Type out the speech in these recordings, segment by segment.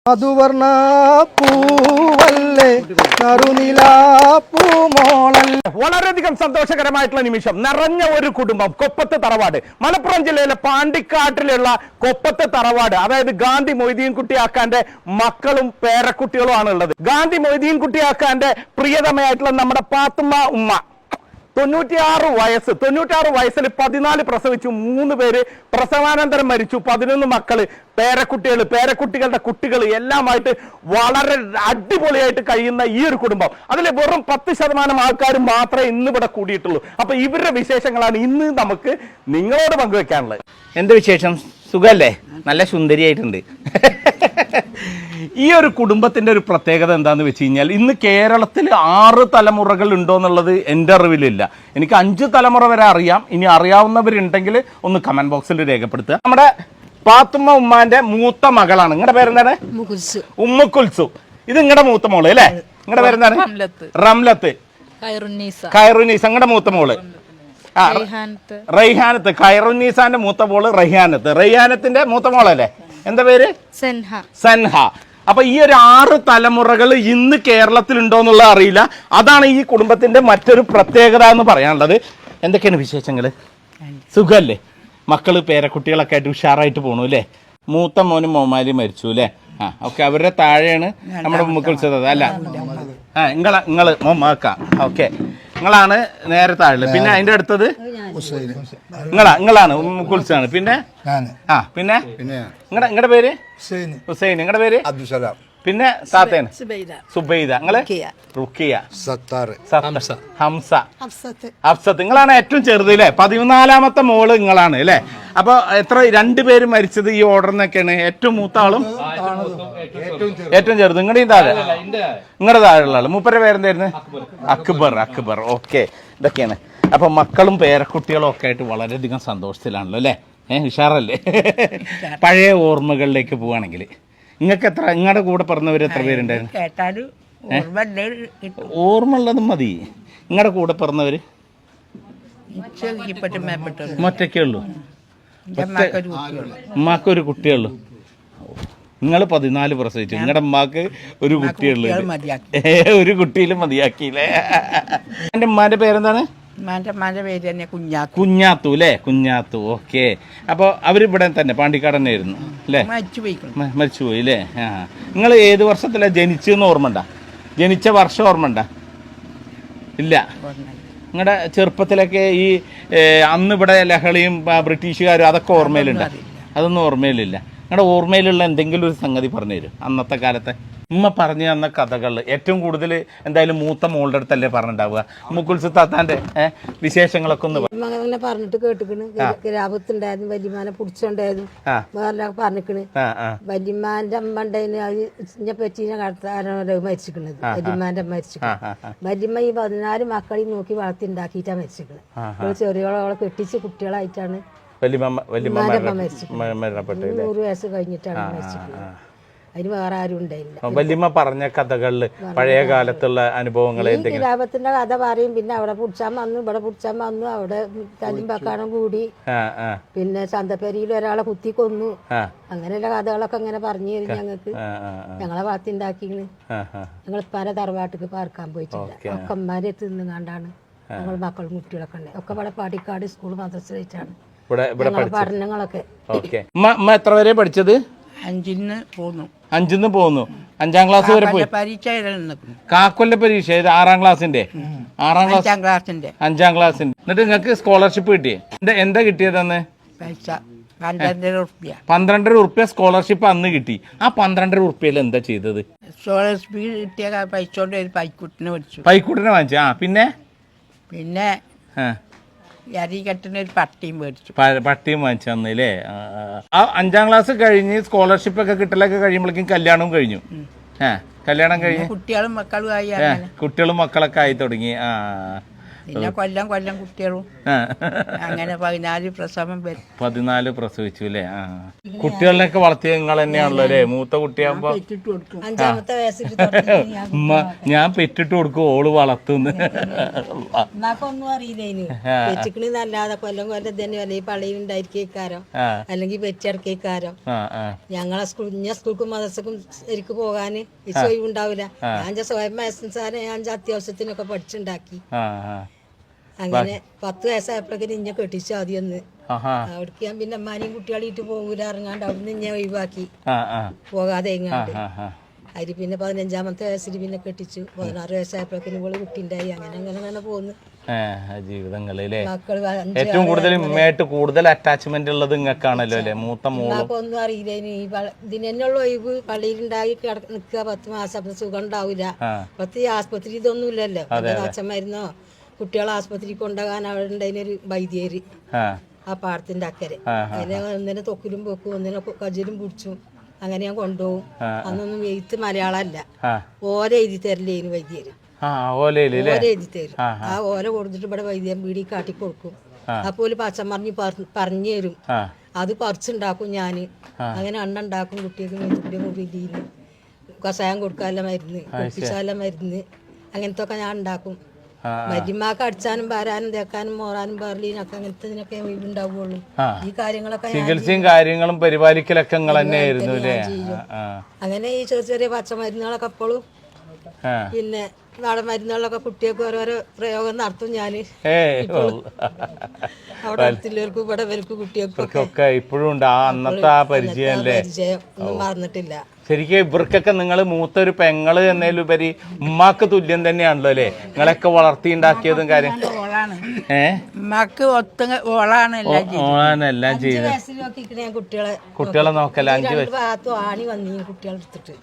മധുവർണ പൂവല്ലേ കറുനിലാ പൂമോളല്ലേ. വളരെയധികം സന്തോഷകരമായിട്ടുള്ള നിമിഷം. നിറഞ്ഞ ഒരു കുടുംബം, കൊപ്പത്ത് തറവാട്, മലപ്പുറം ജില്ലയിലെ പാണ്ടിക്കാട്ടിലുള്ള കൊപ്പത്ത് തറവാട്. അതായത് ഗാന്ധി മൊയ്തീൻ കുട്ടിയാക്കാന്റെ മക്കളും പേരക്കുട്ടികളും ആണ് ഉള്ളത്. ഗാന്ധി മൊയ്തീൻ കുട്ടിയാക്കാന്റെ പ്രിയതമയായിട്ടുള്ള നമ്മുടെ പാത്തുമ്മ ഉമ്മ 96 വയസ്സിൽ 14 പ്രസവിച്ചു, 3 പേര് പ്രസവാനന്തരം മരിച്ചു, 11 മക്കള്, പേരക്കുട്ടികളുടെ കുട്ടികൾ എല്ലാമായിട്ട് വളരെ അടിപൊളിയായിട്ട് കഴിയുന്ന ഈ ഒരു കുടുംബം. അതിൽ വെറും 10% ആൾക്കാർ മാത്രമേ ഇന്ന് ഇവിടെ കൂടിയിട്ടുള്ളൂ. അപ്പൊ ഇവരുടെ വിശേഷങ്ങളാണ് ഇന്ന് നമുക്ക് നിങ്ങളോട് പങ്കുവെക്കാനുള്ളത്. എന്ത് വിശേഷം? സുഖല്ലേ? നല്ല സുന്ദരിയായിട്ടുണ്ട്. ഈ ഒരു കുടുംബത്തിന്റെ ഒരു പ്രത്യേകത എന്താന്ന് വെച്ച് കഴിഞ്ഞാൽ, ഇന്ന് കേരളത്തിൽ 6 തലമുറകൾ ഉണ്ടോ എന്നുള്ളത് എൻ്റെ അറിവിലില്ല. എനിക്ക് 5 തലമുറ വരെ അറിയാം. ഇനി അറിയാവുന്നവരുണ്ടെങ്കിൽ ഒന്ന് കമന്റ് ബോക്സിൽ രേഖപ്പെടുത്തുക. നമ്മുടെ പാത്തുമ്മ ഉമ്മാന്റെ മൂത്ത മകളാണ്. നിങ്ങളുടെ പേരെന്താണ്? ഉമ്മുക്കുൽസു. ഇത് നിങ്ങളുടെ മൂത്ത മോള് അല്ലേ? നിങ്ങളുടെ പേരെന്താണ്? റംലത്ത്. ഖൈറുന്നീസ നിങ്ങളുടെ മൂത്ത മോള്. റൈഹാനത്ത്. ഖൈറുന്നീസാന്റെ മൂത്ത മോള് റൈഹാനത്ത്. റൈഹാനത്തിന്റെ മൂത്ത മോളല്ലേ? എന്താ പേര്? സൻഹ. അപ്പൊ ഈ ഒരു 6 തലമുറകൾ ഇന്ന് കേരളത്തിലുണ്ടോ എന്നുള്ളത് അറിയില്ല. അതാണ് ഈ കുടുംബത്തിന്റെ മറ്റൊരു പ്രത്യേകത എന്ന് പറയാനുള്ളത്. എന്തൊക്കെയാണ് വിശേഷങ്ങള്? സുഖല്ലേ? മക്കള് പേരക്കുട്ടികളൊക്കെ ആയിട്ട് ഉഷാറായിട്ട് പോണു അല്ലേ? മൂത്ത മോനും മോമാലും മരിച്ചു അല്ലേ? ഓക്കെ. അവരുടെ താഴെയാണ് നമ്മുടെ ഉമ്മക്കുൽസത് അല്ല? നിങ്ങള് മോമാക്ക. ഓക്കെ, നിങ്ങളാണ് നേരെ താഴെ. പിന്നെ അതിന്റെ അടുത്തത് നിങ്ങളാണ് ഉമ്മുക്കുൽസാണ്. പിന്നെ പിന്നെ നിങ്ങളുടെ പേര് ഹുസൈൻ. നിങ്ങളുടെ പേര് അബ്ദുസലാം. പിന്നെ താത്തേന് സുബൈദ. നിങ്ങള് റുക്കിയ, ഹംസ, അഫ്സത്ത്. നിങ്ങളാണ് ഏറ്റവും ചെറുത് അല്ലേ? 14ാമത്തെ മോള് നിങ്ങളാണ് അല്ലേ? അപ്പൊ എത്ര 2 പേര് മരിച്ചത് ഈ ഓർഡറിനൊക്കെയാണ്? ഏറ്റവും മൂത്ത ആളും ഏറ്റവും ചെറുത് നിങ്ങളുടെയും താഴെ? നിങ്ങളുടെ താഴെയുള്ള ആള്. മൂപ്പരുടെ പേരെന്തായിരുന്നു? അക്ബർ. ഓക്കെ. ഇതൊക്കെയാണ്. അപ്പൊ മക്കളും പേരക്കുട്ടികളും ഒക്കെ ആയിട്ട് വളരെയധികം സന്തോഷത്തിലാണല്ലോ അല്ലേ? ഉഷാറല്ലേ? പഴയ ഓർമ്മകളിലേക്ക് പോവാണെങ്കിൽ നിങ്ങൾക്ക് എത്ര, നിങ്ങളുടെ കൂടെ പറഞ്ഞവർ എത്ര പേരുണ്ടായിരുന്നു? ഓർമ്മ ഉള്ളതും മതി. നിങ്ങളുടെ കൂടെ പറഞ്ഞവര് മൊറ്റക്കേ ഉള്ളൂ? ഉമ്മാക്കൊരു കുട്ടിയുള്ളൂ. നിങ്ങൾ 14 പ്രസവിച്ചു, നിങ്ങളുടെ ഉമ്മാക്ക് ഒരു കുട്ടിയുള്ളൂ. ഒരു കുട്ടിയിലും മതിയാക്കിയില്ലേ? എൻ്റെ ഉമ്മാന്റെ പേരെന്താണ്? കുഞ്ഞാത്തു അല്ലേ? കുഞ്ഞാത്തു. ഓക്കെ. അപ്പോൾ അവരിവിടെ തന്നെ പാണ്ടിക്കാട് തന്നെ ആയിരുന്നു അല്ലേ? മരിച്ചുപോയി അല്ലേ? നിങ്ങൾ ഏത് വർഷത്തിലാണ് ജനിച്ചതെന്ന് ഓർമ്മ ഉണ്ടാ? ജനിച്ച വർഷം ഓർമ്മ ഉണ്ടാ? ഇല്ല. നിങ്ങളുടെ ചെറുപ്പത്തിലൊക്കെ ഈ അന്ന് ഇവിടെ ലഹളയും ബ്രിട്ടീഷുകാരും അതൊക്കെ ഓർമ്മയിലുണ്ടോ? അതൊന്നും ഓർമ്മയിലില്ല. നിങ്ങളുടെ ഓർമ്മയിലുള്ള എന്തെങ്കിലും ഒരു സംഗതി പറഞ്ഞു തരും അന്നത്തെ കാലത്തെ. ഉമ്മ പറഞ്ഞു തന്ന കഥകൾ ഏറ്റവും കൂടുതൽ എന്തായാലും മൂത്ത മോളുടെ അടുത്തല്ലേ പറഞ്ഞിട്ടുണ്ടാവുക. മുക്കുൽസു താത്താന്റെ വിശേഷങ്ങളൊക്കെ ഒന്ന് അങ്ങനെ പറഞ്ഞിട്ട് കേട്ടിക്കണ്. ഗ്രാമത്തുണ്ടായിരുന്നു, വല്യമാനെ പിടിച്ചോണ്ടായിരുന്നു, വേറെ പറഞ്ഞിക്കണ്. വല്യമാന്റെ അമ്മ ഉണ്ടായിരുന്നു, അതിനെ പറ്റി മരിച്ചിക്കണത്. വല്യമാന്റെ അമ്മ മരിച്ചിക്കണ്. വല്യമ്മ ഈ 14 മക്കളെയും നോക്കി വളർത്തി ഉണ്ടാക്കിയിട്ടാ മരിച്ചിക്കണ്. ചെറിയോളെ കെട്ടിച്ച് കുട്ടികളായിട്ടാണ് 100 വയസ്സ് കഴിഞ്ഞിട്ടാണ് മരിച്ചിട്ടുള്ളത്. അതിന് വേറെ ആരും ഉണ്ടായില്ല. വല്യമ്മ പറഞ്ഞ കഥകളില് പഴയ കാലത്തുള്ള അനുഭവങ്ങൾ ഗ്രാമത്തിന്റെ കഥ പറയും. പിന്നെ അവിടെ പുടിച്ചാൻ വന്നു, ഇവിടെ പുടിച്ചാൻ വന്നു, അവിടെ തല്ലിമ്പക്കാണം കൂടി, പിന്നെ ചന്തപ്പേരിയിൽ ഒരാളെ കുത്തി കൊന്നു, അങ്ങനെയുള്ള കഥകളൊക്കെ അങ്ങനെ പറഞ്ഞു തരും ഞങ്ങൾക്ക്. ഞങ്ങളെ വളർത്തിണ്ടാക്കിന്ന് ഞങ്ങൾ പല തറവാട്ടിക്ക് പാർക്കാൻ പോയിട്ടില്ല. ഒക്കെ അമ്മമാരെ തിന്നുകാണ്ടാണ് ഞങ്ങൾ മക്കളും കുട്ടികളൊക്കെ ഉണ്ട്. ഒക്കെ ഇവിടെ പാടിക്കാട് സ്കൂൾ മദ്രസ വെച്ചാണ് പഠനങ്ങളൊക്കെ. എത്ര വരെ പഠിച്ചത്? 5ന് പോന്നു. 5ാം ക്ലാസ് വരെ പോയി. പരീക്ഷ കാക്കൊല്ല പരീക്ഷ 6ാം ക്ലാസ്സിന്റെ 5ാം ക്ലാസ്സിന്റെ. എന്നിട്ട് നിങ്ങൾക്ക് സ്കോളർഷിപ്പ് കിട്ടിയേ? എന്താ കിട്ടിയതെന്ന്? 12,000 റുപ്യ സ്കോളർഷിപ്പ് അന്ന് കിട്ടി. ആ 12,000 റുപ്യയിൽ എന്താ ചെയ്തത്? സ്കോളർഷിപ്പ് കിട്ടിയ പൈസ കൊണ്ട് ഒരു പൈക്കൂട്ടിനെ വാങ്ങിച്ചു. പിന്നെ ഒരു പട്ടിയും മേടിച്ചു. പട്ടിയും വാങ്ങിച്ചു തന്നില്ലേ? ആ 5ാം ക്ലാസ് കഴിഞ്ഞ് സ്കോളർഷിപ്പ് ഒക്കെ കിട്ടലൊക്കെ കഴിയുമ്പോഴേക്കും കല്യാണവും കഴിഞ്ഞു. കല്യാണം കഴിഞ്ഞ് കുട്ടികളും മക്കളൊക്കെ ആയി തുടങ്ങി. പിന്നെ കൊല്ലം കുട്ടികളും അങ്ങനെ 14 പ്രസവം വരും. 14 പ്രസവിച്ചു അല്ലേ? ആ കുട്ടികളിനൊക്കെ വളർത്തിയ നിങ്ങൾ തന്നെയാണല്ലോ അല്ലേ? മൂത്ത കുട്ടിയാകുമ്പോ 5ാമത്തെ വയസ്സിൽ ഞാൻ പെറ്റിട്ട് കൊടുക്കും, ഓള് വളർത്തുന്നു. ഒന്നും അറിയില്ലേനു. പെറ്റിക്കണെന്നല്ലാതെ കൊല്ലം തന്നെ അല്ലെങ്കിൽ പള്ളിയിൽ ഉണ്ടായിരിക്കാരോ അല്ലെങ്കിൽ പെറ്റിടക്കാരോ. ഞങ്ങളെ സ്കൂൾക്കും മദ്രസക്കും ശരിക്കും പോകാന് ഒഴിവുണ്ടാവില്ല. ഞാൻ സ്വയം വയസ്സാരെ ഞാൻ അത്യാവശ്യത്തിനൊക്കെ പഠിച്ചുണ്ടാക്കി. അങ്ങനെ 10 വയസ്സായപ്പോഴേക്കും ഇന്നെ കെട്ടിച്ചു ആദ്യമൊന്ന്. അവിടേക്ക് ഞാൻ പിന്നെ അമ്മാനെയും കുട്ടികളായിട്ട് പോകൂല ഇറങ്ങാണ്ട് അവിടുന്ന് ഇന്നെ ഒഴിവാക്കി പോകാതെ എങ്ങാണ്ട്. അതിൽ പിന്നെ 15ാമത്തെ വയസ്സിൽ പിന്നെ കെട്ടിച്ചു. 16 വയസ്സായപ്പോഴേക്കും ഇവള് കുട്ടിണ്ടായി. അങ്ങനെ പോകുന്നു ജീവിതങ്ങളിലെ. ഏറ്റവും കൂടുതൽ അറ്റാച്ച്മെന്റ് ഉള്ളത് ഇങ്ങക്കാണല്ലോ അല്ലെ? മൂത്ത ഒന്നും അറിയില്ല. ഇതിനുള്ള ഒഴിവ് പള്ളിയിലുണ്ടായി നിൽക്കുക 10 മാസം സുഖം ഉണ്ടാവില്ല. ഈ ആസ്പത്രി ഇതൊന്നും ഇല്ലല്ലോ. അച്ഛന്മാരുന്നോ കുട്ടികളെ ആസ്പത്രി കൊണ്ടുപോകാൻ അവിടെ ഉണ്ടായിരുന്നൊരു വൈദ്യര് ആ പാടത്തിന്റെ അക്കരെ. അതിനെ ഒന്നിനെ തൊക്കിലും പൊക്കും, ഒന്നിനെ കജിലും പിടിച്ചു. അങ്ങനെ ഞാൻ കൊണ്ടുപോകും. അന്നൊന്നും എഴുത്ത് മലയാളമല്ല, ഓല എഴുതി തരലേന് വൈദ്യര്. ഓല എഴുതി തരും. ആ ഓല കൊടുത്തിട്ട് ഇവിടെ വൈദ്യം വീടി കാട്ടി കൊടുക്കും. അപ്പോൾ പച്ചൻ പറഞ്ഞു തരും. അത് പറിച്ചുണ്ടാക്കും ഞാന്. അങ്ങനെ ഉണ്ടാക്കും. കുട്ടികൾക്ക് മെഴുകുതിരി മുറിയില് കഷായം കൊടുക്കാനുള്ള മരുന്ന്, കുപ്പിച്ചാല മരുന്ന്, അങ്ങനത്തെ ഒക്കെ ഞാൻ ഉണ്ടാക്കും. മരുമാക്ക് അടിച്ചാനും പാരാനും തേക്കാനും മോറാനും ബർലീനൊക്കെ അങ്ങനത്തെ ഒഴിവുണ്ടാവുള്ളൂ. ഈ കാര്യങ്ങളൊക്കെ ചികിത്സയും കാര്യങ്ങളും പരിപാലിക്കലൊക്കെ അങ്ങനെ ഈ ചെറിയ പച്ചമരുന്നുകളൊക്കെ എപ്പോഴും പിന്നെ നാടൻ മരുന്നുകളൊക്കെ കുട്ടികൾക്ക് ഓരോരോ പ്രയോഗം നടത്തും ഞാന്. അവിടെ അടുത്തുള്ളവർക്കും ഇവിടെ വരും കുട്ടികൾക്കൊക്കെ ഇപ്പോഴും ഉണ്ട് അന്നത്തെ ആ പരിചയം ഒന്നും മറന്നിട്ടില്ല. ശരിക്കും ഇവർക്കൊക്കെ നിങ്ങൾ മൂത്തൊരു പെങ്ങള് എന്നതിലുപരി ഉമ്മാക്ക് തുല്യം തന്നെയാണല്ലോ അല്ലെ? നിങ്ങളൊക്കെ വളർത്തിണ്ടാക്കിയതും കാര്യം. ഓളാണെല്ലാം ചെയ്യുന്നത്. കുട്ടികളെ നോക്കല 5 വയസ്സ് ആണി വന്നീ കുട്ടികളെ എടുത്തിട്ട്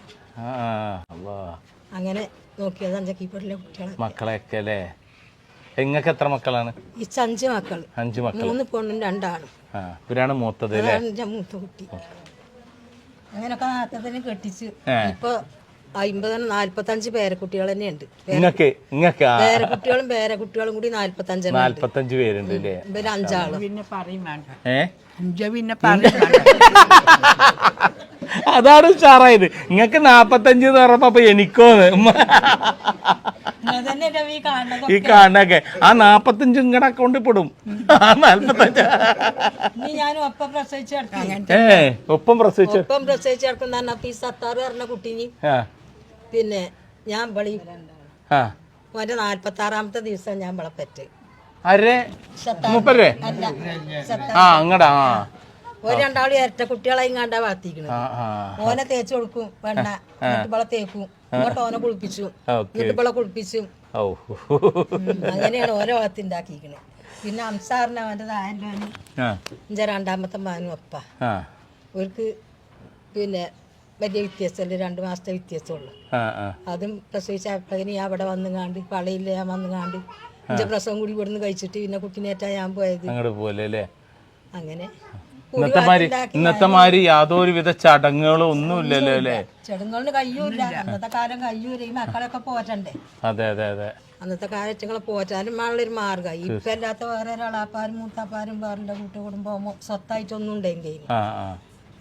അങ്ങനെ നോക്കിയത്. 5 കുട്ടികളെ മക്കളെയൊക്കെ അല്ലേ? നിങ്ങൾക്ക് എത്ര മക്കളാണ്? 5 മക്കൾ. 5 മക്കൾ, 3 പെണ്ണും 2 ആണും. ഇവരാണ് മൂത്തത്? മൂത്ത കുട്ടി. അങ്ങനൊക്കെ നാട്ടത്തിന് കെട്ടിച്ച് ഇപ്പൊ 45 പേരക്കുട്ടികൾ തന്നെയുണ്ട്. പേരക്കുട്ടികളും കൂടി 45 പേരുണ്ട്. ഇവര് 5 ആള്. പിന്നെ പറയും അതാണ് ഉഷാറായത്. നിങ്ങൾക്ക് 45 എന്ന് പറഞ്ഞപ്പോ എനിക്കോന്ന് ഈ കാണൊക്കെ ആ 45 ഇങ്ങടെ അക്കൗണ്ടിൽ പെടും. 45 ഒപ്പം പ്രസവിച്ചെടുക്കുന്ന ഈ 76 പറഞ്ഞ കുട്ടിനി. പിന്നെ ഞാൻ വളി ഓന്റെ 46ാമത്തെ ദിവസം ഞാൻ വളപ്പറ്റ്. അങ്ങടാ ഒരു 2 ആളും ഇരട്ട കുട്ടികളെ ഇങ്ങാണ്ടാ വളർത്തിക്കണു. ഓനെ തേച്ച് കൊടുക്കും വെണ്ണ, എന്നിട്ട് തേക്കും, ഇങ്ങോട്ട് ഓനെ കുളിപ്പിച്ചു, എന്നിട്ട് കുളിപ്പിച്ചു. അങ്ങനെയാണ് ഓരോ വളർത്തിണ്ടാക്കിക്കണേ. പിന്നെ അംസാറിന് അവൻ്റെ തായൻ്റെ എൻ്റെ 2ാമത്തെ മകനും ഒപ്പ. അവർക്ക് പിന്നെ വലിയ വ്യത്യാസമല്ല, 2 മാസത്തെ വ്യത്യാസമുള്ളു. അതും പ്രസവിച്ചപ്പോഴേന് ഞാൻ അവിടെ വന്നുകാണ്ട് പളയിൽ ഞാൻ വന്നുകാണ്ട് എൻ്റെ പ്രസവം കൂടി ഇവിടുന്ന് കഴിച്ചിട്ട് പിന്നെ കുട്ടിനേറ്റാ ഞാൻ പോയത്. അങ്ങനെ ഇന്നത്തെ മാതിരി യാതൊരുവിധ ചടങ്ങുകളും ഒന്നും ഇല്ലല്ലോ അല്ലേ? ചടങ്ങുകളിന് കഴിയൂല. അന്നത്തെ കാലം കഴിയൂല. ഈ മക്കളൊക്കെ പോറ്റണ്ടേ? അതെ അതെ അതെ. അന്നത്തെ കാലറ്റുങ്ങളെ പോറ്റാനും വേറൊരു മാർഗം. ഇപ്പൊ അല്ലാത്ത വേറെ ഒരാളാപ്പാരും മൂത്താപ്പാരും വേറെ കൂട്ടുകുടുംബം സ്വത്തായിട്ടൊന്നും ഉണ്ടെങ്കിൽ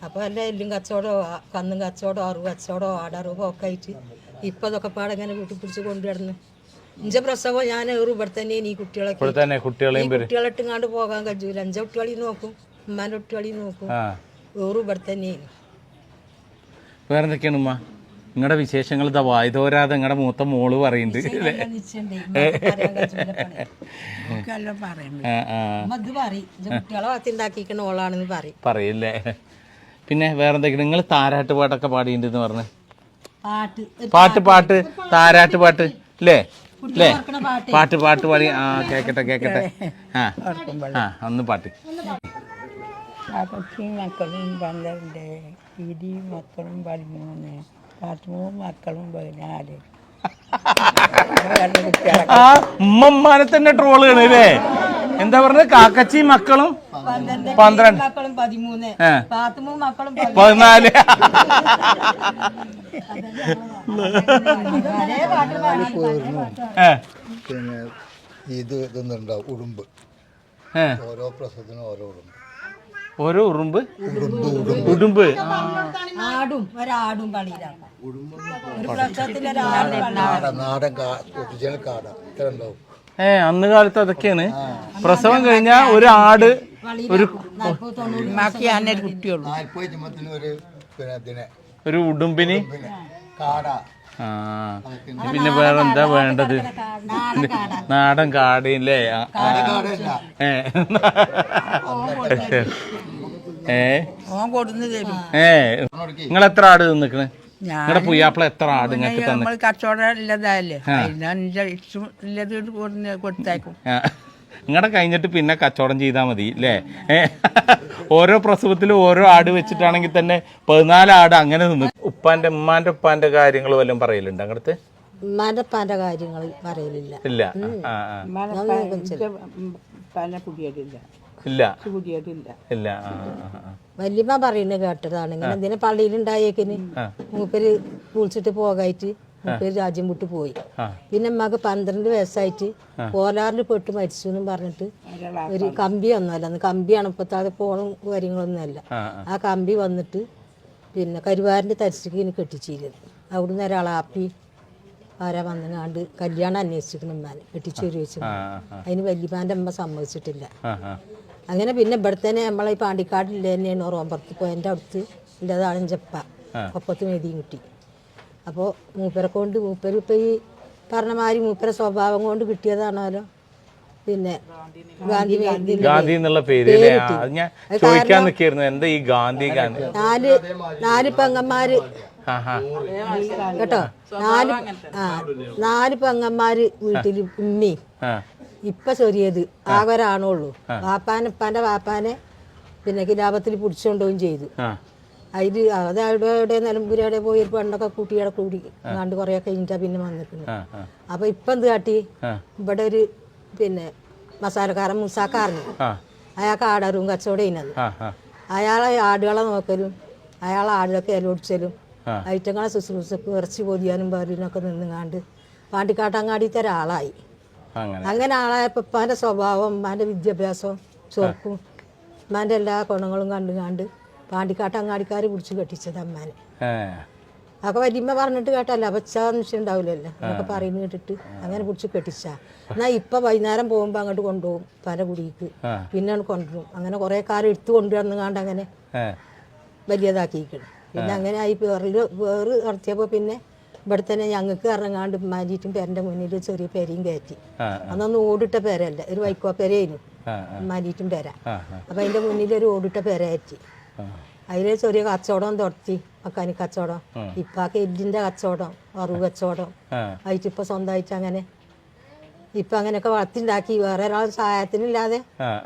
അപ്പൊ എല്ലാം എല്ലും കച്ചവടോ കന്നും കച്ചവടോ അറിവ് കച്ചവടോ ആടറിവോ ഒക്കെ ആയിട്ട് ഇപ്പൊ അതൊക്കെ പാടെ ഇങ്ങനെ വീട്ടിൽ പിടിച്ച് കൊണ്ടുവരുന്നു. ഇഞ്ച പ്രസവം ഞാൻ ഇവിടെ തന്നെ ഈ കുട്ടികളിട്ടുങ്ങാണ്ട് പോകാൻ കഴിയൂല. 5 കുട്ടികളി നോക്കും, ഉമ്മാൻ്റെ കുട്ടികളി നോക്കും. ഇവിടെ തന്നെ. വേറെന്തൊക്കെയാണ് ഉമ്മ നിങ്ങളുടെ വിശേഷങ്ങൾ? വായുതോരാതെ നിങ്ങളുടെ മൂത്ത മോള് പറയുന്നുണ്ട്. പറയില്ലേ? പിന്നെ വേറെന്തൊക്കെയാണ്? നിങ്ങൾ താരാട്ട് പാട്ടൊക്കെ പാടിയിട്ടുണ്ടെന്ന് പറഞ്ഞു. പാട്ട് താരാട്ട് പാട്ട് അല്ലേ? അല്ലേ? പാട്ട് പാടി. കേക്കട്ടെ. ഒന്ന് പാട്ട്. മക്കളും 12, ഇടി മക്കളും 13, 13 മക്കളും 14. ഉമ്മമാനെ തന്നെ ട്രോളുകൾ അല്ലേ? എന്താ പറഞ്ഞത്? കാക്കച്ചി മക്കളും 12, 14. ഇതുണ്ടാവും ഉടുമ്പ്. ഓരോ പ്രസവത്തിനും ഓരോ ഉടുമ്പ്. ഓരോ ഉറുമ്പ് ഉടുമ്പ് ആടും ഒരാടും പണിയിലാണ് നാടൻ ഒറിജിനൽ കാട ഇത്ര ഉണ്ടാവും. അന്ന് കാലത്ത് അതൊക്കെയാണ്. പ്രസവം കഴിഞ്ഞാ ഒരു ആട് ഒരു കുട്ടിയുള്ളൂ. 40 ചുമത്തിന് ഒരു ഉടുമ്പിന് കാട. പിന്നെ വേറെ എന്താ വേണ്ടത്? നാടൻ കാടയില്ലേ? നിങ്ങൾ എത്ര ആട് നിക്കണ്? നിങ്ങളുടെ പുയ്യാപ്പിള എത്ര ആട് നിങ്ങൾക്ക് തന്നെ? കച്ചവടം ഇല്ലതല്ലേ കൊടുത്തേക്കും. നിങ്ങളുടെ കഴിഞ്ഞിട്ട് പിന്നെ കച്ചവടം ചെയ്താൽ മതി അല്ലേ? ഓരോ പ്രസവത്തിലും ഓരോ ആട് വെച്ചിട്ടാണെങ്കിൽ തന്നെ 14 ആട് അങ്ങനെ നിന്ന്. ഉമ്മാന്റെ ഉപ്പാന്റെ കാര്യങ്ങൾ വല്ലതും പറയലുണ്ട് അങ്ങനത്തെ? ഉമ്മാന്റെ ഉപ്പാന്റെ കാര്യങ്ങൾ പറയലില്ല. ഇല്ല. ഇല്ല ഇല്ല. വല്യമ്മ പറയുന്നത് കേട്ടതാണ്. ഇങ്ങനെ എന്തിനാ പള്ളിയിലുണ്ടായേക്കിന് മൂപ്പര് വിളിച്ചിട്ട് പോകായിട്ട് മൂപ്പര് രാജ്യം വിട്ട് പോയി. പിന്നെ അമ്മക്ക് 12 വയസ്സായിട്ട് പോലാറിൽ പെട്ട് മരിച്ചു എന്നും പറഞ്ഞിട്ട് ഒരു കമ്പി ഒന്നുമല്ല, അന്ന് കമ്പിയാണ്. ഇപ്പത്തെ അത് ഫോണും കാര്യങ്ങളൊന്നുമല്ല. ആ കമ്പി വന്നിട്ട് പിന്നെ കരുവാരൻ്റെ തരിച്ചിക്ക് കെട്ടിച്ചിരുന്നത്. അവിടുന്ന് ഒരാളാപ്പി ആരാ വന്നുകാണ്ട് കല്യാണം അന്വേഷിച്ചിരിക്കണം ഉമ്മാനെ കെട്ടിച്ചു ചോദിച്ചു. അതിന് വല്യമാൻ്റെ അമ്മ സമ്മതിച്ചിട്ടില്ല. അങ്ങനെ പിന്നെ ഇവിടെ തന്നെ നമ്മളെ ഈ പാണ്ടിക്കാടില്ല തന്നെയാണ് റോമ്പറത്ത് പോയതിൻ്റെ അടുത്ത് ഉള്ളതാണ് ചെപ്പ ഒപ്പത്ത് മെതിയും കിട്ടി. അപ്പോൾ മൂപ്പരെ കൊണ്ട് മൂപ്പര് ഇപ്പം ഈ പറഞ്ഞ മാതിരി മൂപ്പരെ സ്വഭാവം കൊണ്ട് കിട്ടിയതാണല്ലോ പിന്നെ ഗാന്ധി എന്നുള്ള പേര്. ഞാൻ ചോദിക്കാൻ നിൽക്കായിരുന്നു എന്താ ഈ ഗാന്ധി? നാല് പെങ്ങന്മാര് കേട്ടോ, 4 പെങ്ങന്മാര് വീട്ടില് ഉമ്മി. ഇപ്പൊ ചെറിയത് ആകെ ഒരാണുള്ളൂ. ഉപ്പാന്റെ വാപ്പാനെ പിന്നെ കിലാപത്തിൽ പിടിച്ചുകൊണ്ടുപോവുകയും ചെയ്തു. അതില് അതവിടെ നിലമ്പൂരവിടെ പോയി ഒരു പെണ്ണൊക്കെ കൂട്ടിയുടെ കൂടി കണ്ട് കുറെ കഴിഞ്ഞിട്ടാ പിന്നെ വന്നിട്ടുണ്ട്. അപ്പൊ ഇപ്പൊ എന്ത് കാട്ടി, ഇവിടെ ഒരു പിന്നെ മസാലക്കാരൻ മുസാക്കാരന് അയാൾക്ക് ആടാറും കച്ചവടം ചെയ്യുന്നത്. അയാളെ ആടുകളെ നോക്കലും അയാളെ ആടുകളൊക്കെ ഇലൊടിച്ചലും ഐറ്റങ്ങളെ ശുശ്രൂഷക്ക് ഇറച്ചി പൊതിയാനും പാലിനൊക്കെ നിന്നുകാണ്ട് പാണ്ടിക്കാട്ടങ്ങാടിത്തെ ഒരാളായി. അങ്ങനെ ആളായപ്പോ ഉപ്പാന്റെ സ്വഭാവം ഉമ്മാന്റെ വിദ്യാഭ്യാസം ചൊറുക്കും ഉമ്മാന്റെ എല്ലാ ഗുണങ്ങളും കണ്ടുകാണ്ട് പാണ്ടിക്കാട്ടങ്ങാടിക്കാർ പിടിച്ച് കെട്ടിച്ചത് അമ്മാനെ. അതൊക്കെ വല്യമ്മ പറഞ്ഞിട്ട് കേട്ടല്ല അപ്പച്ചാന്നിഷ്ടം ഉണ്ടാവില്ലല്ലോ എന്നൊക്കെ പറയുന്നത് കേട്ടിട്ട് അങ്ങനെ പിടിച്ച് കെട്ടിച്ചാ. എന്നാൽ ഇപ്പൊ വൈകുന്നേരം പോകുമ്പോ അങ്ങോട്ട് കൊണ്ടുപോകും പല കുടിക്ക്, പിന്നെ കൊണ്ടുപോകും. അങ്ങനെ കുറെ കാലം എടുത്തു കൊണ്ടുവന്നുകാണ്ട് അങ്ങനെ വലിയതാക്കിയിരിക്കണം. പിന്നെ അങ്ങനെ ആയി വേറ് നടത്തിയപ്പോ പിന്നെ ഇവിടെ തന്നെ ഞങ്ങൾക്ക് ഇറങ്ങാണ്ട് മാറ്റിയിട്ടും പേരന്റെ മുന്നിൽ ചെറിയ പെരയും കയറ്റി. അന്നൊന്നും ഓടിട്ട പേരല്ല, ഒരു വൈക്കോ പെരയായിരുന്നു മാറ്റിയിട്ടും പേര. അപ്പൊ അതിന്റെ മുന്നിൽ ഒരു ഓടിട്ട പേര കയറ്റി. അതില് ചെറിയ കച്ചവടം തുടത്തി, മക്കാനി കച്ചവടം. ഇപ്പൊക്കെ എല്ലിന്റെ കച്ചവടം, അറിവ് കച്ചവടം ആയിട്ട് ഇപ്പൊ സ്വന്തമായിട്ട് അങ്ങനെ ഇപ്പൊ അങ്ങനെയൊക്കെ വളർത്തിണ്ടാക്കി. വേറെ ഒരാൾ സഹായത്തിനില്ലാതെ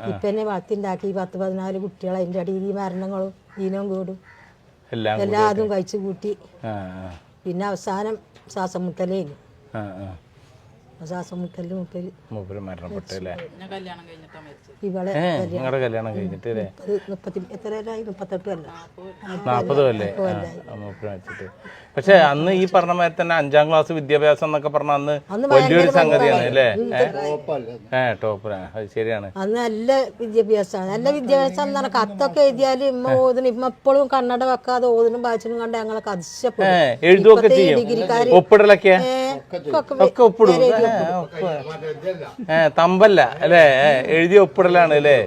ഇപ്പൊ തന്നെ വളർത്തിണ്ടാക്കി. 10-14 കുട്ടികൾ. അതിന്റെ അടിയിൽ ഈ മരണങ്ങളും ഈനവും കൂടും എല്ലാതും കഴിച്ചു കൂട്ടി. പിന്നെ അവസാനം ശ്വാസം മുട്ടലേന്. ശ്വാസം മുട്ടല് മൂപ്പര് മരണപ്പെട്ടല്ലേ? ഇവളെ കല്യാണം കഴിഞ്ഞിട്ട് 38 അല്ല 40 അല്ലേ മൂപ്പര് മരിച്ചിട്ട്. പക്ഷെ അന്ന് ഈ പറഞ്ഞ മാതിരി തന്നെ 5ാം ക്ലാസ് വിദ്യാഭ്യാസം എന്നൊക്കെ പറഞ്ഞ അന്ന് വലിയൊരു സംഗതിയാണ് അല്ലേ? ടോപ്പ്. അത് ശരിയാണ്. അന്ന് നല്ല വിദ്യാഭ്യാസമാണ്. നല്ല വിദ്യാഭ്യാസം എന്ന് പറഞ്ഞാൽ കത്തൊക്കെ എഴുതിയാല് ഇമ്മ ഓതിനും. ഇമ്മ എപ്പോഴും കണ്ണട വെക്കാതെ ഓതിനും വായിച്ചിനും കണ്ട് ഞങ്ങളൊക്കെ അതിശയപ്പെടും. എഴുതുകയൊക്കെ ചെയ്യും. ഒപ്പിടലൊക്കെ ഒക്കെ ഒപ്പിടും. തമ്പല്ല അല്ലേ? എഴുതി ഒപ്പിടലാണ് അല്ലേ?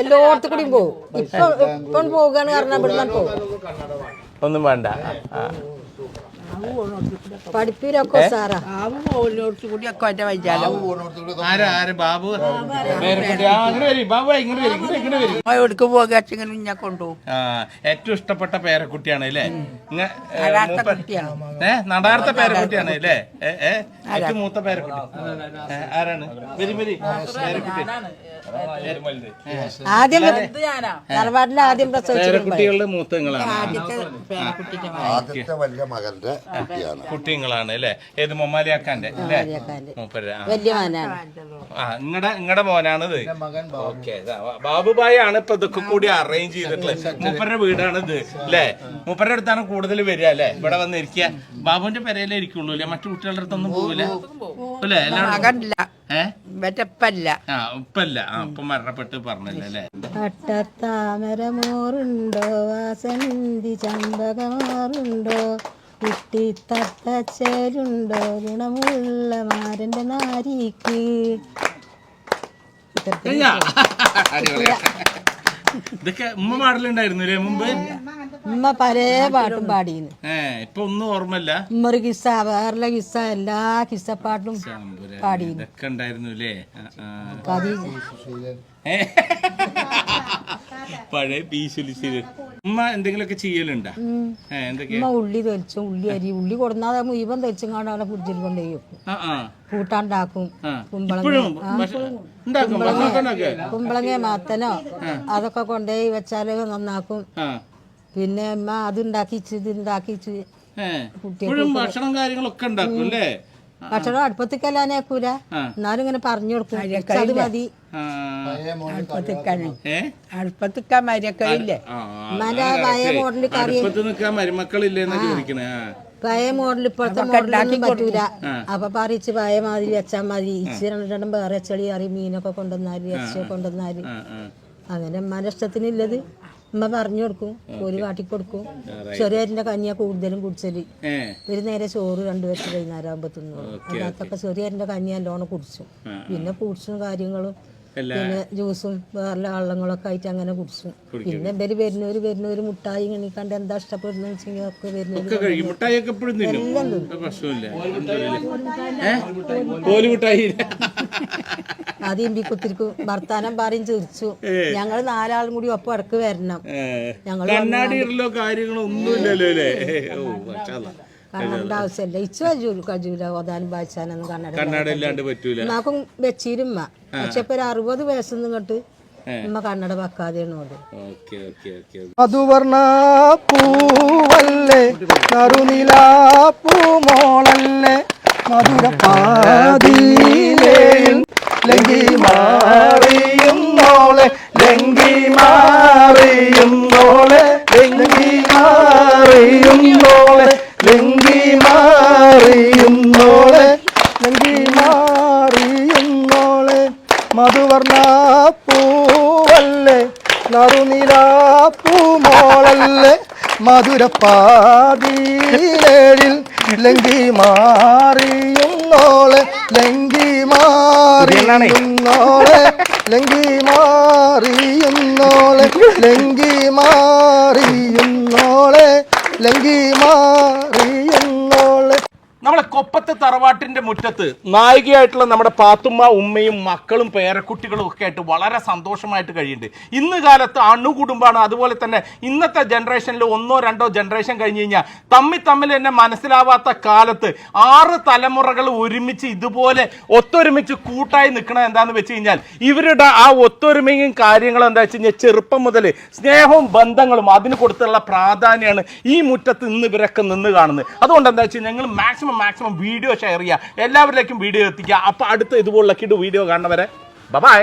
എല്ലായിടത്തും കൂടിയും പോകും. ഇപ്പം പോവുകയാണ് കാരണം ഇവിടുന്ന് പോകും. ഒന്നും വേണ്ട. പഠിപ്പിലൊക്കെ സാറാ എവിടേക്ക് പോകാച്ചിങ്ങനെ കൊണ്ടുപോകും. ഏറ്റവും ഇഷ്ടപ്പെട്ട പേരക്കുട്ടിയാണ് അല്ലേ? നടാർത്ത പേരക്കുട്ടിയാണ് അല്ലേ? ഏറ്റവും മൂത്ത പേരക്കുട്ടി ആരാണ്? വരി പേരക്കുട്ടി. ആദ്യം തറവാട്ടിൽ ആദ്യം പേരക്കുട്ടികളുടെ മൂത്തങ്ങളാണ്. ആദ്യത്തെ വലിയ മകന്റെ കുട്ടിയാണ്. കുട്ടികളാണ് അല്ലേ? ഏത് മൊമ്മാലിയാക്കാന്റെ അല്ലേ? മൂപ്പര്. വലിയ മോനാണ്. നിങ്ങളുടെ മോനാണിത്. ഓക്കെ, ബാബുബായി ആണ് ഇപ്പൊ ഇതൊക്കെ കൂടി അറേഞ്ച് ചെയ്തിട്ടുള്ളത്. മൂപ്പരുടെ വീടാണിത് അല്ലേ? മൂപ്പരുടെ അടുത്താണ് കൂടുതൽ വരിക അല്ലേ? ഇവിടെ വന്നിരിക്കുക. ബാബുവിന്റെ പെരയിലേ ഇരിക്കുള്ളൂ അല്ലേ? മറ്റു കുട്ടികളുടെ അടുത്തൊന്നും പോവില്ല അല്ലേ? ഉപ്പല്ല. ഉപ്പ മരണപ്പെട്ട് പറഞ്ഞല്ലേ അല്ലേ? പട്ടത്താമരമോറുണ്ടോ വാസന്തി ചമ്പകമാറുണ്ടോ കുട്ടി തത്തച്ചേലുണ്ടോ ഗുണമുള്ള മാരന്റെ നാരിക്ക്. ഇതൊക്കെ ഉമ്മ പാടലുണ്ടായിരുന്നു അല്ലേ മുമ്പ്? ഉമ്മ പല പാട്ടും പാടിയിരുന്നു. ഇപ്പൊ ഒന്നും ഓർമ്മല്ല. ഉമ്മ ഒരു കിസ്സ, വേറെ കിസ്സ, എല്ലാ കിസ്സപ്പാട്ടും പാടിയിരുന്നു. ഇതൊക്കെ ഉണ്ടായിരുന്നു അല്ലേ? പഴയ പീശുലിശില് ഉമ്മ എന്തെങ്കിലുമൊക്കെ ചെയ്യലുണ്ടാ? എന്തൊക്കെയാ? ഉമ്മ ഉള്ളി തൊലിച്ചും ഉള്ളി അരി ഉള്ളി കൊടുന്നാ മുഴുവൻ തൊലിച്ചും കാണാൻ അവിടെ ഫ്രിഡ്ജിൽ കൊണ്ടുപോയി വെക്കും. കൂട്ടാണ്ടാക്കും. കുമ്പളങ്ങ മാത്തനോ അതൊക്കെ കൊണ്ടുപോയി വെച്ചാല് നന്നാക്കും. പിന്നെ അമ്മ അതുണ്ടാക്കിച്ച് ഇതുണ്ടാക്കിച്ച് ഭക്ഷണം കാര്യങ്ങളൊക്കെ ഉണ്ടാക്കും അല്ലേ? ഭക്ഷണം അടുപ്പത്തിക്കല്ലാനേക്കൂല, എന്നാലും ഇങ്ങനെ പറഞ്ഞു കൊടുക്കും അത് മതി. അടുപ്പത്തിക്കാൻ മരക്കയില്ലേ? പഴയ മോഡല് കറി, പഴയ മോഡൽ ഇപ്പോഴത്തെ മോഡലൊന്നും പറ്റൂല. അപ്പൊ പറിച്ച് പഴയ മാതിരി വെച്ചാൽ മതി. ഇച്ചിരി രണ്ടും വേറെ ചെളി കറി മീനൊക്കെ കൊണ്ടുവന്നാല് ഇറച്ചിയൊക്കെ കൊണ്ടുവന്നാല് അങ്ങനെ ഉമ്മാന്റെ ഇഷ്ടത്തിനില്ലത് ഉമ്മ പറഞ്ഞു കൊടുക്കും, ഒരു കാട്ടിക്കൊടുക്കും. ചെറിയരിന്റെ കഞ്ഞിയാ കൂടുതലും കുടിച്ചല്. ഒരു നേരെ ചോറ് 2 വെച്ച് വൈകുന്നേരം ആകുമ്പോ തിന്നു. അല്ലാത്തൊക്കെ ചെറിയരിന്റെ കഞ്ഞി നല്ലോണം കുടിച്ചു. പിന്നെ ഫ്രൂട്ട്സും കാര്യങ്ങളും പിന്നെ ജ്യൂസും വേറെ വള്ളങ്ങളൊക്കെ ആയിട്ട് അങ്ങനെ കുടിച്ചു. പിന്നെ ഇവര് വരുന്നവര് മുട്ടായി കണ്ട് എന്താ ഇഷ്ടപ്പെടുന്ന വെച്ചെങ്കിൽ ഒക്കെ വരുന്നവര് അത് ഇമ്പിക്കുത്തിരിക്കും. വർത്താനം പറയും ചിരിച്ചു. ഞങ്ങൾ 4 ആളും കൂടി ഒപ്പം ഇടക്ക് വരണം. ഞങ്ങൾ കണ്ണട ആവശ്യമല്ല. ഇച്ചു കജൂല ഓതാനും വായിച്ചാനൊന്നും കണ്ണട ഉമ്മാക്കും വെച്ചിരുമ്മ. പക്ഷെ ഇപ്പൊ 60 വയസ്സൊന്നും ഇങ്ങോട്ട് ഉമ്മ കണ്ണട വെക്കാതെയാണ് ഓടും. മധുവർണ പൂവല്ലേ നറുനില പൂമോളല്ലേ മധുരപ്പാതിയിലേയും ലങ്കി മാറിയുന്നോളെ ലങ്കി മാറിയുന്നോളെ ലങ്കി മാറിയുന്നോളെ ലങ്കി മാറിയുന്നോളെ ലങ്കി മാറിയുന്നോളെ മധുവർണ പൂവല്ലേ നറുനില പൂമോളല്ലേ മധുരപ്പാതിയിലേഴിൽ ലങ്കി മാറിയുന്നോളെ ലങ്കി മാറിയുന്നോളെ ലങ്കി മാറിയുന്നോളെ ലങ്കി മാറിയുന്നോളെ ലങ്കി മാറിയുന്നോളെ. നമ്മളെ കൊപ്പത്തെ തറവാട്ടിന്റെ മുറ്റത്ത് നായികയായിട്ടുള്ള നമ്മുടെ പാത്തുമ്മ ഉമ്മയും മക്കളും പേരക്കുട്ടികളും ഒക്കെ ആയിട്ട് വളരെ സന്തോഷമായിട്ട് കഴിയുന്നുണ്ട്. ഇന്ന് കാലത്ത് അണുകുടുംബമാണ്. അതുപോലെ തന്നെ ഇന്നത്തെ ജനറേഷനിൽ 1 or 2 ജനറേഷൻ കഴിഞ്ഞ് കഴിഞ്ഞാൽ തമ്മിൽ തന്നെ മനസ്സിലാവാത്ത കാലത്ത് 6 തലമുറകൾ ഒരുമിച്ച് ഇതുപോലെ ഒത്തൊരുമിച്ച് കൂട്ടായി നിൽക്കണത് എന്താന്ന് വെച്ച് കഴിഞ്ഞാൽ ഇവരുടെ ആ ഒത്തൊരുമയും കാര്യങ്ങളും എന്താ വെച്ച് കഴിഞ്ഞാൽ ചെറുപ്പം മുതൽ സ്നേഹവും ബന്ധങ്ങളും അതിന് കൊടുത്തുള്ള പ്രാധാന്യമാണ് ഈ മുറ്റത്ത് ഇന്ന് ഇവരൊക്കെ നിന്ന് കാണുന്നത്. അതുകൊണ്ട് എന്താ വെച്ചാൽ ഞങ്ങൾ മാക്സിമം വീഡിയോ ഷെയർ ചെയ്യുക, എല്ലാവരിലേക്കും വീഡിയോ എത്തിക്കുക. അപ്പോൾ അടുത്ത ഇതുപോലുള്ള വീഡിയോ കാണുന്നവരെ ബൈ.